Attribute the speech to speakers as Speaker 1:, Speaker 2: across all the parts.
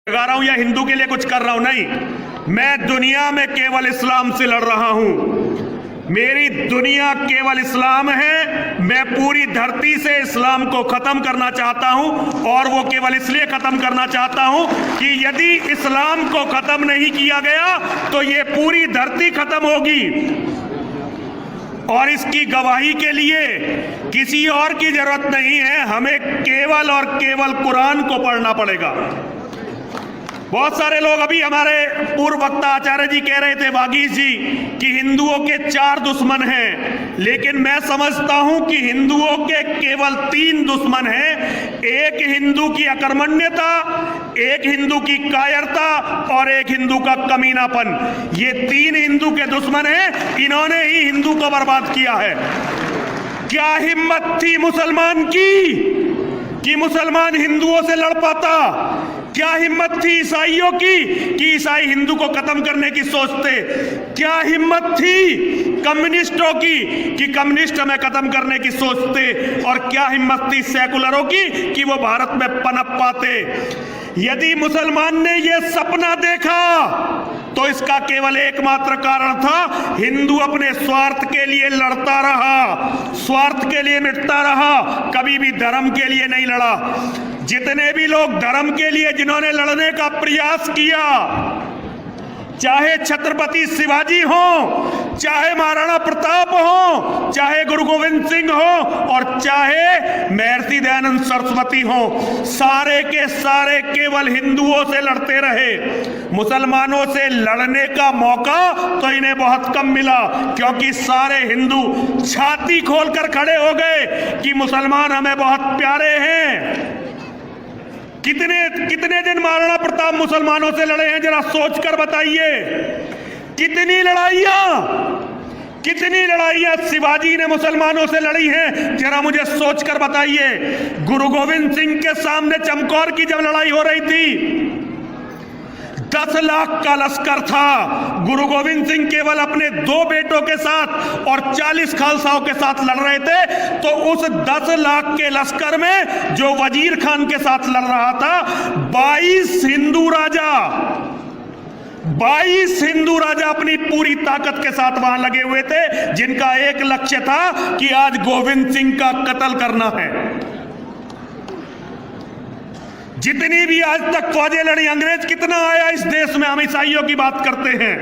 Speaker 1: लगा रहा हूं या हिंदू के लिए कुछ कर रहा हूं, नहीं, मैं दुनिया में केवल इस्लाम से लड़ रहा हूं। मेरी दुनिया केवल इस्लाम है। मैं पूरी धरती से इस्लाम को खत्म करना चाहता हूं और वो केवल इसलिए खत्म करना चाहता हूं कि यदि इस्लाम को खत्म नहीं किया गया तो ये पूरी धरती खत्म होगी। और इसकी गवाही के लिए किसी और की जरूरत नहीं है, हमें केवल और केवल कुरान को पढ़ना पड़ेगा। बहुत सारे लोग, अभी हमारे पूर्व वक्ता आचार्य जी कह रहे थे, वागीश जी, कि हिंदुओं के 4 दुश्मन हैं, लेकिन मैं समझता हूं कि हिंदुओं के केवल 3 दुश्मन हैं। एक हिंदू की अकर्मण्यता, एक हिंदू की कायरता और एक हिंदू का कमीनापन। ये 3 हिंदू के दुश्मन हैं, इन्होंने ही हिंदू को बर्बाद किया है। क्या हिम्मत थी मुसलमान की कि मुसलमान हिंदुओं से लड़ पाता? क्या हिम्मत थी ईसाइयों की कि ईसाई हिंदू को खत्म करने की सोचते? क्या हिम्मत थी कम्युनिस्टों की कि कम्युनिस्ट हमें खत्म करने की सोचते? और क्या हिम्मत थी सेकुलरों की कि वो भारत में पनप पाते? यदि मुसलमान ने ये सपना देखा तो इसका केवल एकमात्र कारण था, हिंदू अपने स्वार्थ के लिए लड़ता रहा, स्वार्थ के लिए मिटता रहा, कभी भी धर्म के लिए नहीं लड़ा। जितने भी लोग धर्म के लिए जिन्होंने लड़ने का प्रयास किया, चाहे छत्रपति शिवाजी हो, चाहे महाराणा प्रताप हो, चाहे गुरु गोविंद सिंह हो और चाहे महर्षि दयानंद सरस्वती हो, सारे के सारे केवल हिंदुओं से लड़ते रहे। मुसलमानों से लड़ने का मौका तो इन्हें बहुत कम मिला, क्योंकि सारे हिंदू छाती खोलकर खड़े हो गए कि मुसलमान हमें बहुत प्यारे हैं। कितने दिन महाराणा प्रताप मुसलमानों से लड़े हैं, जरा सोचकर बताइए। कितनी लड़ाइयां शिवाजी ने मुसलमानों से लड़ी हैं, जरा मुझे सोचकर बताइए। गुरु गोविंद सिंह के सामने चमकौर की जब लड़ाई हो रही थी, 10 लाख का लश्कर था। गुरु गोविंद सिंह केवल अपने 2 बेटों के साथ और 40 खालसाओं के साथ लड़ रहे थे, तो उस 10 लाख के लश्कर में जो वजीर खान के साथ लड़ रहा था, 22 हिंदू राजा अपनी पूरी ताकत के साथ वहां लगे हुए थे, जिनका एक लक्ष्य था कि आज गोविंद सिंह का कत्ल करना है। जितनी भी आज तक फौजें लड़ी, अंग्रेज कितना आया इस देश में, हम ईसाइयों की बात करते हैं।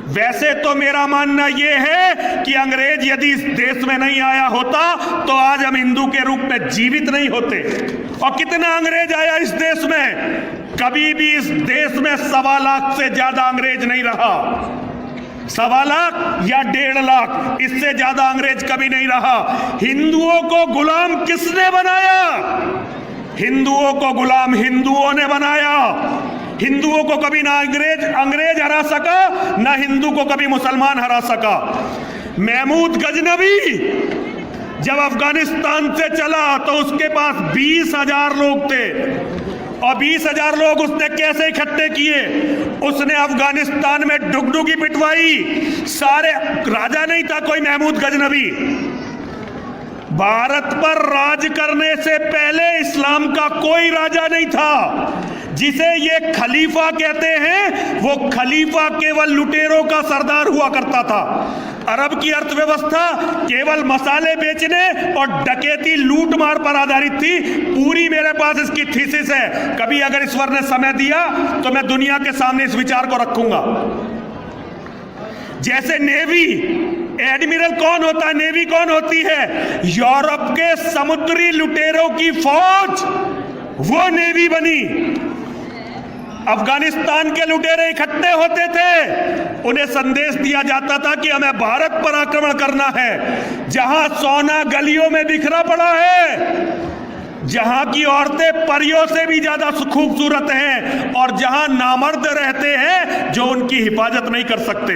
Speaker 1: वैसे तो मेरा मानना यह है कि अंग्रेज यदि इस देश में नहीं आया होता तो आज हम हिंदू के रूप में जीवित नहीं होते। और कितना अंग्रेज आया इस देश में? कभी भी इस देश में 1.25 लाख से ज्यादा अंग्रेज नहीं रहा। 1.25 लाख या 1.5 लाख, इससे ज्यादा अंग्रेज कभी नहीं रहा। हिंदुओं को गुलाम किसने बनाया? हिंदुओं को गुलाम हिंदुओं ने बनाया। हिंदुओं को कभी ना अंग्रेज हरा सका, ना हिंदू को कभी मुसलमान हरा सका। महमूद गजनवी जब अफगानिस्तान से चला तो उसके पास 20,000 लोग थे, और 20,000 लोग उसने कैसे इकट्ठे किए? उसने अफगानिस्तान में डुगडुगी पिटवाई। सारे राजा नहीं था कोई महमूद गजनवी। भारत पर राज करने से पहले इस्लाम का कोई राजा नहीं था। जिसे ये खलीफा कहते हैं, वो खलीफा केवल लुटेरों का सरदार हुआ करता था। अरब की अर्थव्यवस्था केवल मसाले बेचने और डकैती लूटमार पर आधारित थी। पूरी मेरे पास इसकी थीसिस है, कभी अगर ईश्वर ने समय दिया तो मैं दुनिया के सामने इस विचार को रखूंगा। जैसे नेवी, एडमिरल कौन होता है, नेवी कौन होती है? यूरोप के समुद्री लुटेरों की फौज, वो नेवी बनी। अफगानिस्तान के लुटेरे इकट्ठे होते थे, उन्हें संदेश दिया जाता था कि हमें भारत पर आक्रमण करना है। जहां सोना गलियों में बिखरा पड़ा है, जहां की औरतें परियों से भी ज्यादा खूबसूरत हैं, और जहां नामर्द रहते हैं जो उनकी हिफाजत नहीं कर सकते।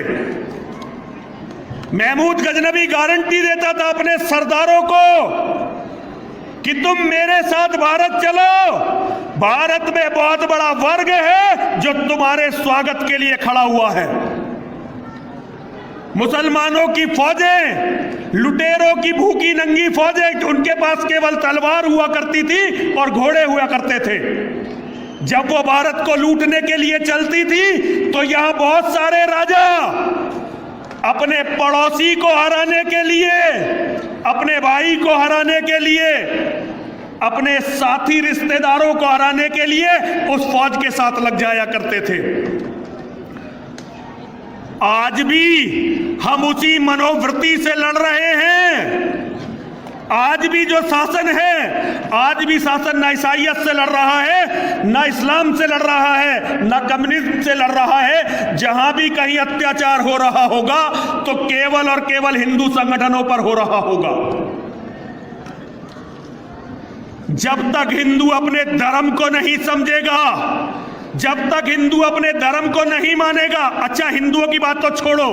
Speaker 1: महमूद गजनवी गारंटी देता था अपने सरदारों को कि तुम मेरे साथ भारत चलो, भारत में बहुत बड़ा वर्ग है जो तुम्हारे स्वागत के लिए खड़ा हुआ है। मुसलमानों की फौजें, लुटेरों की भूखी नंगी फौजें, उनके पास केवल तलवार हुआ करती थी और घोड़े हुआ करते थे। जब वो भारत को लूटने के लिए चलती थी तो यहां बहुत सारे राजा अपने पड़ोसी को हराने के लिए, अपने भाई को हराने के लिए, अपने साथी रिश्तेदारों को हराने के लिए उस फौज के साथ लग जाया करते थे। आज भी हम उसी मनोवृत्ति से लड़ रहे हैं। आज भी जो शासन है, आज भी शासन ना ईसाइयत से लड़ रहा है, ना इस्लाम से लड़ रहा है, ना कम्युनिज्म से लड़ रहा है। जहां भी कहीं अत्याचार हो रहा होगा तो केवल और केवल हिंदू संगठनों पर हो रहा होगा। जब तक हिंदू अपने धर्म को नहीं समझेगा, जब तक हिंदू अपने धर्म को नहीं मानेगा। अच्छा, हिंदुओं की बात तो छोड़ो,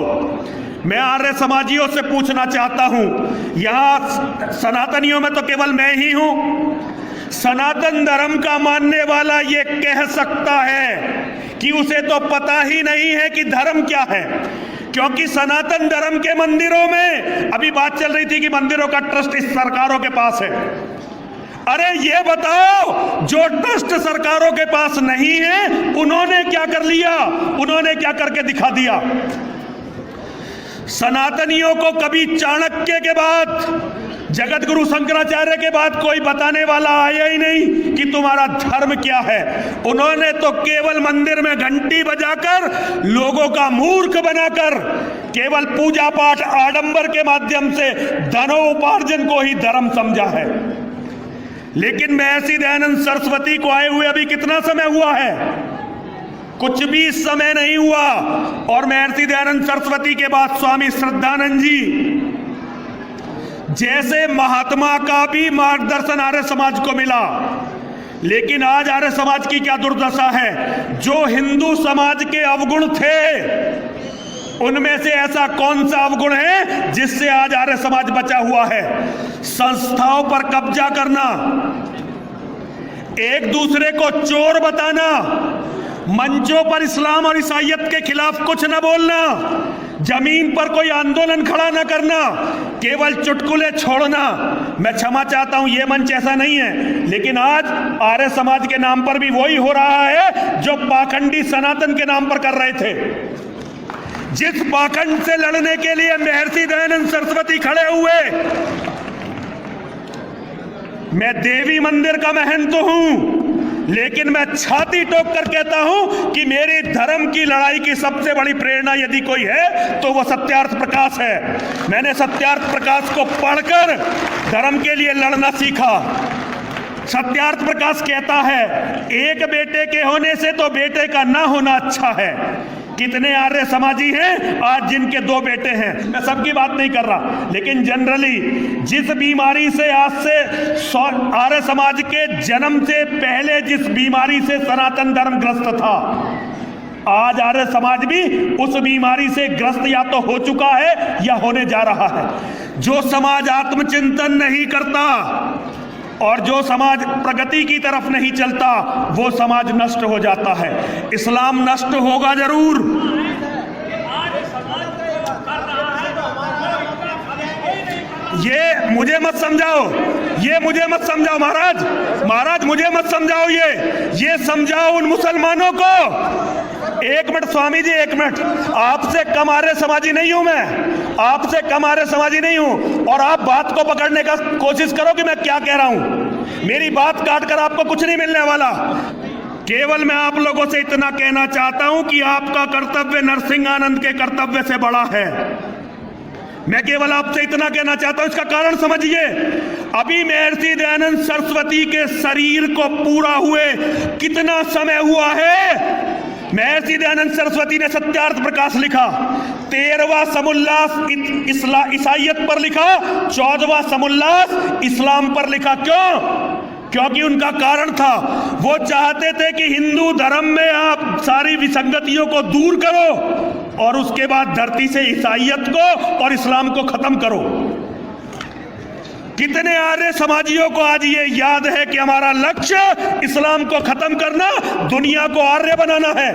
Speaker 1: मैं आर्य समाजियों से पूछना चाहता हूं, यहां सनातनियों में तो केवल मैं ही हूं। सनातन धर्म का मानने वाला ये कह सकता है कि उसे तो पता ही नहीं है कि धर्म क्या है, क्योंकि सनातन धर्म के मंदिरों में अभी बात चल रही थी कि मंदिरों का ट्रस्ट इस सरकारों के पास है। अरे ये बताओ, जो ट्रस्ट सरकारों के पास नहीं है उन्होंने क्या कर लिया, उन्होंने क्या करके दिखा दिया। सनातनियों को कभी चाणक्य के बाद, जगत गुरु शंकराचार्य के बाद कोई बताने वाला आया ही नहीं कि तुम्हारा धर्म क्या है। उन्होंने तो केवल मंदिर में घंटी बजाकर लोगों का मूर्ख बनाकर केवल पूजा पाठ आडंबर के माध्यम से धनोपार्जन को ही धर्म समझा है। लेकिन महर्षि दयानंद सरस्वती को आए हुए अभी कितना समय हुआ है? कुछ भी समय नहीं हुआ। और महर्षि दयानंद सरस्वती के बाद स्वामी श्रद्धानंद जी जैसे महात्मा का भी मार्गदर्शन आर्य समाज को मिला। लेकिन आज आर्य समाज की क्या दुर्दशा है, जो हिंदू समाज के अवगुण थे उनमें से ऐसा कौन सा अवगुण है जिससे आज आर्य समाज बचा हुआ है? संस्थाओं पर कब्जा करना, एक दूसरे को चोर बताना, मंचों पर इस्लाम और ईसाइयत के खिलाफ कुछ न बोलना, जमीन पर कोई आंदोलन खड़ा न करना, केवल चुटकुले छोड़ना। मैं क्षमा चाहता हूं, यह मंच ऐसा नहीं है, लेकिन आज आर्य समाज के नाम पर भी वही हो रहा है जो पाखंडी सनातन के नाम पर कर रहे थे। जिस पाखंड से लड़ने के लिए महर्षि दयानंद सरस्वती खड़े हुए, मैं देवी मंदिर का महंत हूं, लेकिन मैं छाती ठोक कर कहता हूं कि मेरी धर्म की लड़ाई की सबसे बड़ी प्रेरणा यदि कोई है तो वह सत्यार्थ प्रकाश है। मैंने सत्यार्थ प्रकाश को पढ़कर धर्म के लिए लड़ना सीखा। सत्यार्थ प्रकाश कहता है, एक बेटे के होने से तो बेटे का ना होना अच्छा है। कितने आर्य समाजी हैं आज जिनके 2 बेटे हैं? मैं सबकी बात नहीं कर रहा, लेकिन जनरली जिस बीमारी से आज से आर्य समाज के जन्म से पहले जिस बीमारी से सनातन धर्म ग्रस्त था, आज आर्य समाज भी उस बीमारी से ग्रस्त या तो हो चुका है या होने जा रहा है। जो समाज आत्मचिंतन नहीं करता और जो समाज प्रगति की तरफ नहीं चलता, वो समाज नष्ट हो जाता है। इस्लाम नष्ट होगा जरूर। ये मुझे मत समझाओ, ये मुझे मत समझाओ महाराज मुझे मत समझाओ। ये समझाओ उन मुसलमानों को। एक मिनट स्वामी जी, एक मिनट। आपसे कम आर्य समाजी नहीं हूं मैं, आपसे कम आर्य समाजी नहीं हूं। और आप बात को पकड़ने का कोशिश करो कि मैं क्या कह रहा हूं। मेरी बात काटकर आपको कुछ नहीं मिलने वाला। केवल मैं आप लोगों से इतना कहना चाहता हूं कि आपका कर्तव्य नरसिंहानंद के कर्तव्य से बड़ा है। मैं केवल आपसे इतना कहना चाहता हूं, इसका कारण समझिए। अभी महर्षि दयानंद सरस्वती के शरीर को पूरा हुए कितना समय हुआ है? महर्षि दयानंद सरस्वती ने सत्यार्थ प्रकाश लिखा, 13वां समुल्लास ईसाइयत पर लिखा, 14वां समुल्लास इस्लाम पर लिखा। क्यों? क्योंकि उनका कारण था, वो चाहते थे कि हिंदू धर्म में आप सारी विसंगतियों को दूर करो और उसके बाद धरती से ईसाइयत को और इस्लाम को खत्म करो। कितने आर्य समाजियों को आज ये याद है कि हमारा लक्ष्य इस्लाम को खत्म करना, दुनिया को आर्य बनाना है।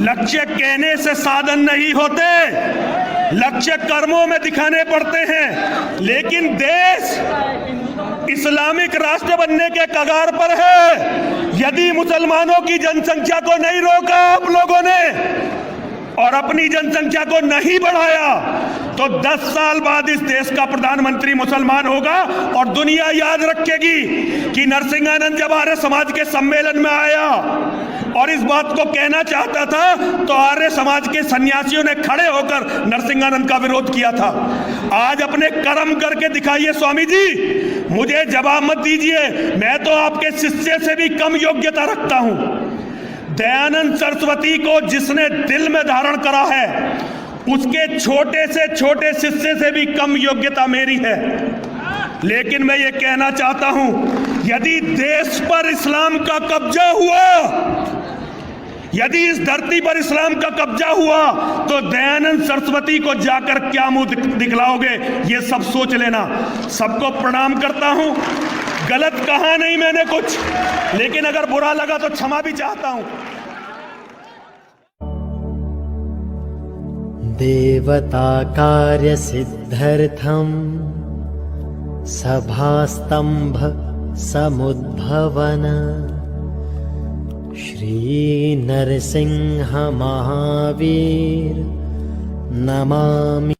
Speaker 1: लक्ष्य कहने से साधन नहीं होते, लक्ष्य कर्मों में दिखाने पड़ते हैं, लेकिन देश इस्लामिक राष्ट्र बनने के कगार पर है। यदि मुसलमानों की जनसंख्या को नहीं रोका आप लोगों ने और अपनी जनसंख्या को नहीं बढ़ाया, तो 10 साल बाद इस देश का प्रधानमंत्री मुसलमान होगा और दुनिया याद रखेगी कि नरसिंहानंद जब आर्य समाज के सम्मेलन में आया और इस बात को कहना चाहता था, तो आर्य समाज के सन्यासियों ने खड़े होकर नरसिंहानंद का विरोध किया था। आज अपने कर्म करके दिखाइए स्वामी जी, मुझे जवाब मत दीजिए, मैं तो आपके शिष्य से भी कम योग्यता रखता हूं। दयानंद सरस्वती को जिसने दिल में धारण करा है, उसके छोटे से छोटे शिष्य से भी कम योग्यता मेरी है। लेकिन मैं ये कहना चाहता हूं, यदि देश पर इस्लाम का कब्जा हुआ, यदि इस धरती पर इस्लाम का कब्जा हुआ, तो दयानंद सरस्वती को जाकर क्या मुंह दिखलाओगे, ये सब सोच लेना। सबको प्रणाम करता हूं, गलत कहा नहीं मैंने कुछ, लेकिन अगर बुरा लगा तो क्षमा भी चाहता हूं।
Speaker 2: देवता कार्य सिद्धर्थम सभास्तंभ समुद्भवन श्री नरसिंह महावीर नमामि।